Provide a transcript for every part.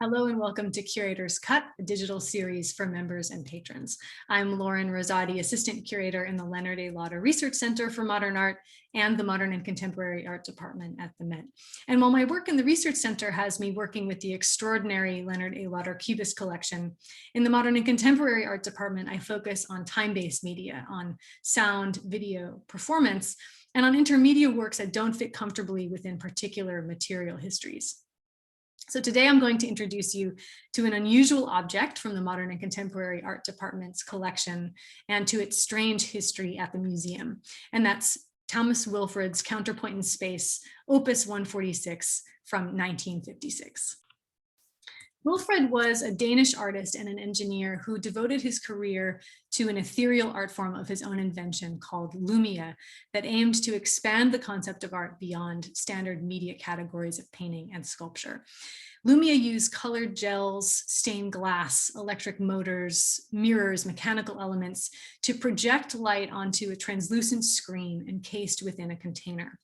Hello and welcome to Curator's Cut, a digital series for members and patrons. I'm Lauren Rosati, Assistant Curator in the Leonard A. Lauder Research Center for Modern Art and the Modern and Contemporary Art Department at the Met. And while my work in the Research Center has me working with the extraordinary Leonard A. Lauder Cubist collection, in the Modern and Contemporary Art Department, I focus on time-based media, on sound, video, performance, and on intermediate works that don't fit comfortably within particular material histories. So today I'm going to introduce you to an unusual object from the Modern and Contemporary Art Department's collection and to its strange history at the museum. And that's Thomas Wilfred's Counterpoint in Space, Opus 146 from 1956. Wilfred was a Danish artist and an engineer who devoted his career to an ethereal art form of his own invention called Lumia that aimed to expand the concept of art beyond standard media categories of painting and sculpture. Lumia used colored gels, stained glass, electric motors, mirrors, mechanical elements to project light onto a translucent screen encased within a container.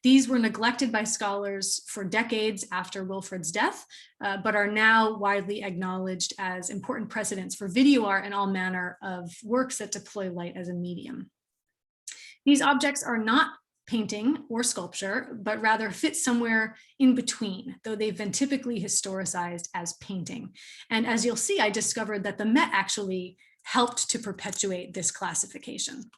These were neglected by scholars for decades after Wilfred's death, but are now widely acknowledged as important precedents for video art and all manner of works that deploy light as a medium. These objects are not painting or sculpture, but rather fit somewhere in between, though they've been typically historicized as painting. And as you'll see, I discovered that the Met actually helped to perpetuate this classification.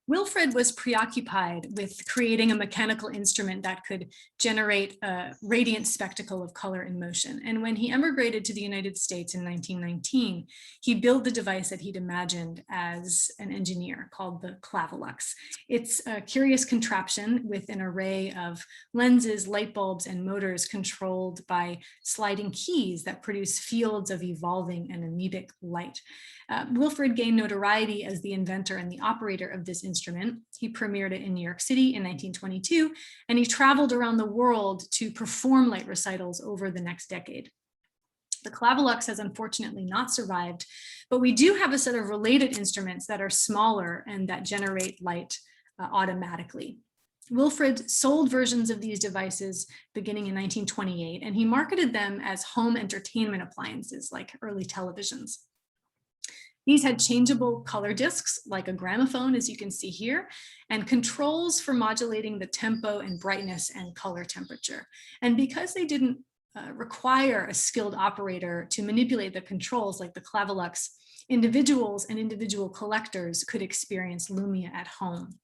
Wilfred was preoccupied with creating a mechanical instrument that could generate a radiant spectacle of color in motion. And when he emigrated to the United States in 1919, he built the device that he'd imagined as an engineer called the Clavilux. It's a curious contraption with an array of lenses, light bulbs, and motors controlled by sliding keys that produce fields of evolving and amoebic light. Wilfred gained notoriety as the inventor and the operator of this instrument. He premiered it in New York City in 1922, and he traveled around the world to perform light recitals over the next decade. The Clavilux has unfortunately not survived, but we do have a set of related instruments that are smaller and that generate light automatically. Wilfred sold versions of these devices beginning in 1928, and he marketed them as home entertainment appliances like early televisions. These had changeable color discs like a gramophone, as you can see here, and controls for modulating the tempo and brightness and color temperature. And because they didn't require a skilled operator to manipulate the controls like the Clavilux, individuals and individual collectors could experience Lumia at home.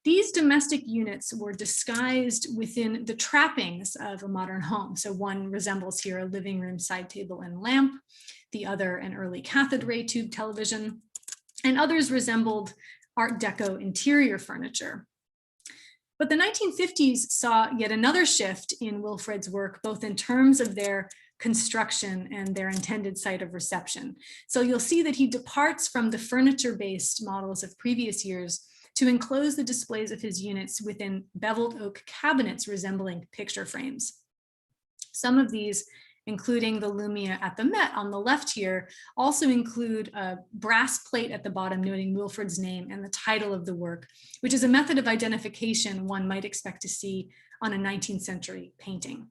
These domestic units were disguised within the trappings of a modern home. So one resembles here a living room side table and lamp, the other an early cathode ray tube television, and others resembled Art Deco interior furniture. But the 1950s saw yet another shift in Wilfred's work, both in terms of their construction and their intended site of reception. So you'll see that he departs from the furniture-based models of previous years to enclose the displays of his units within beveled oak cabinets resembling picture frames. Some of these, including the Lumia at the Met on the left here, also include a brass plate at the bottom noting Wilfred's name and the title of the work, which is a method of identification one might expect to see on a 19th century painting.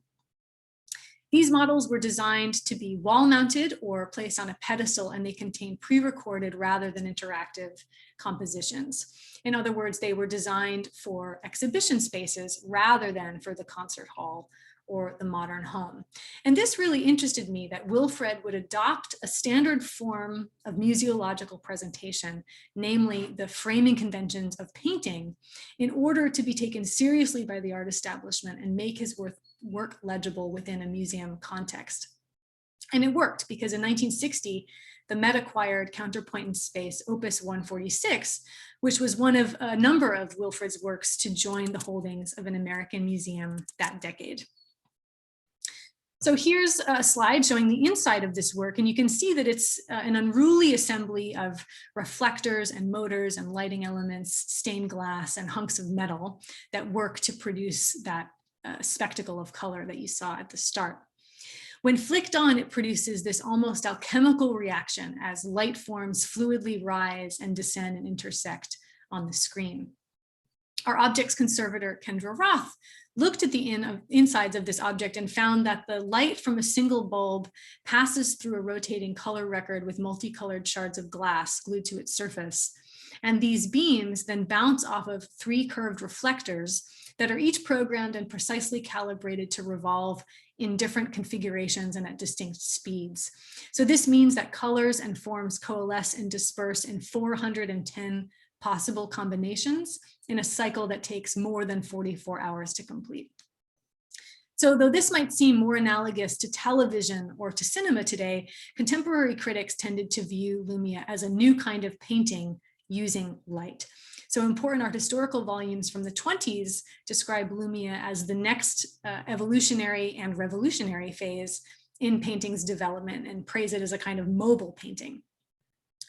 These models were designed to be wall-mounted or placed on a pedestal, and they contain pre-recorded rather than interactive compositions. In other words, they were designed for exhibition spaces rather than for the concert hall or the modern home. And this really interested me, that Wilfred would adopt a standard form of museological presentation, namely the framing conventions of painting, in order to be taken seriously by the art establishment and make his work legible within a museum context. And it worked, because in 1960, the Met acquired Counterpoint in Space, Opus 146, which was one of a number of Wilfred's works to join the holdings of an American museum that decade. So here's a slide showing the inside of this work, and you can see that it's an unruly assembly of reflectors and motors and lighting elements, stained glass and hunks of metal that work to produce that spectacle of color that you saw at the start. When flicked on, it produces this almost alchemical reaction as light forms fluidly rise and descend and intersect on the screen. Our objects conservator, Kendra Roth, looked at the insides of this object and found that the light from a single bulb passes through a rotating color record with multicolored shards of glass glued to its surface. And these beams then bounce off of 3 curved reflectors that are each programmed and precisely calibrated to revolve in different configurations and at distinct speeds. So this means that colors and forms coalesce and disperse in 410 possible combinations in a cycle that takes more than 44 hours to complete. So though this might seem more analogous to television or to cinema today, contemporary critics tended to view Lumia as a new kind of painting using light. So important art historical volumes from the 20s describe Lumia as the next evolutionary and revolutionary phase in painting's development and praise it as a kind of mobile painting.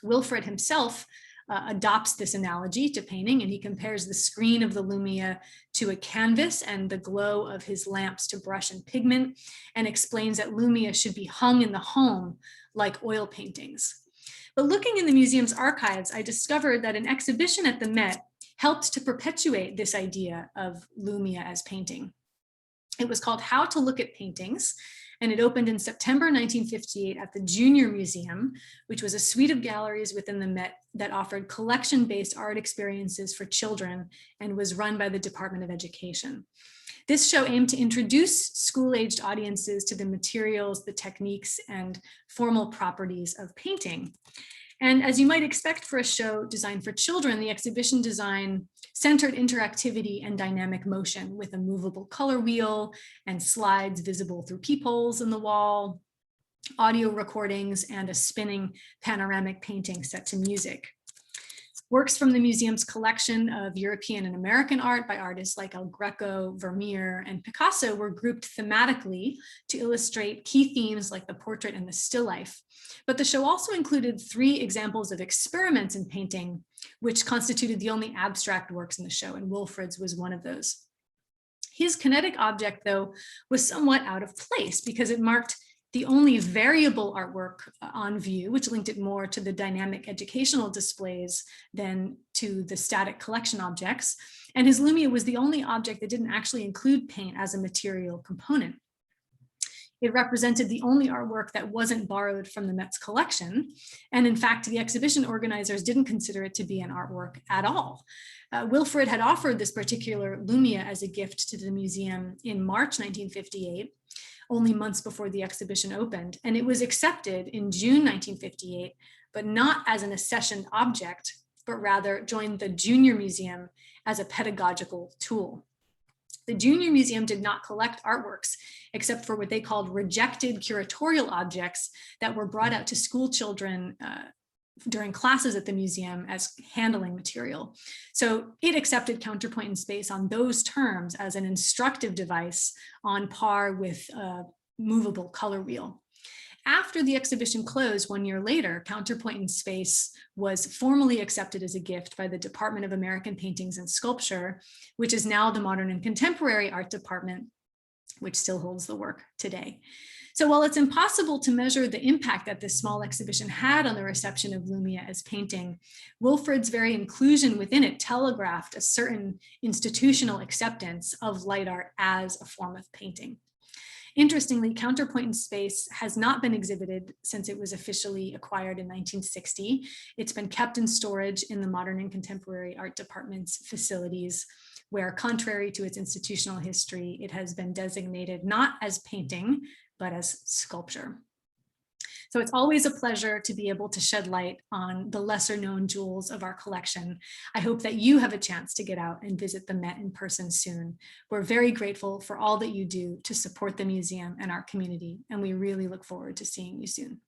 Wilfred himself adopts this analogy to painting, and he compares the screen of the Lumia to a canvas and the glow of his lamps to brush and pigment, and explains that Lumia should be hung in the home like oil paintings. But looking in the museum's archives, I discovered that an exhibition at the Met helped to perpetuate this idea of Lumia as painting. It was called How to Look at Paintings, and it opened in September 1958 at the Junior Museum, which was a suite of galleries within the Met that offered collection-based art experiences for children and was run by the Department of Education. This show aimed to introduce school-aged audiences to the materials, the techniques, and formal properties of painting. And as you might expect for a show designed for children, the exhibition design centered interactivity and dynamic motion with a movable color wheel and slides visible through peepholes in the wall, audio recordings, and a spinning panoramic painting set to music. Works from the museum's collection of European and American art by artists like El Greco, Vermeer, and Picasso were grouped thematically to illustrate key themes like the portrait and the still life. But the show also included 3 examples of experiments in painting, which constituted the only abstract works in the show, and Wilfred's was one of those. His kinetic object, though, was somewhat out of place because it marked the only variable artwork on view, which linked it more to the dynamic educational displays than to the static collection objects. And his Lumia was the only object that didn't actually include paint as a material component. It represented the only artwork that wasn't borrowed from the Met's collection. And in fact, the exhibition organizers didn't consider it to be an artwork at all. Wilfred had offered this particular Lumia as a gift to the museum in March 1958, only months before the exhibition opened. And it was accepted in June 1958, but not as an accession object, but rather joined the Junior Museum as a pedagogical tool. The Junior Museum did not collect artworks except for what they called rejected curatorial objects that were brought out to school children during classes at the museum as handling material. So it accepted Counterpoint in space on those terms as an instructive device on par with a movable color wheel. After the exhibition closed 1 year later, Counterpoint in Space was formally accepted as a gift by the Department of American Paintings and Sculpture, which is now the Modern and Contemporary Art Department, which still holds the work today. So while it's impossible to measure the impact that this small exhibition had on the reception of Lumia as painting, Wilfred's very inclusion within it telegraphed a certain institutional acceptance of light art as a form of painting. Interestingly, Counterpoint in Space has not been exhibited since it was officially acquired in 1960. It's been kept in storage in the Modern and Contemporary Art Department's facilities, where contrary to its institutional history, it has been designated not as painting, but as sculpture. So it's always a pleasure to be able to shed light on the lesser known jewels of our collection. I hope that you have a chance to get out and visit the Met in person soon. We're very grateful for all that you do to support the museum and our community, and we really look forward to seeing you soon.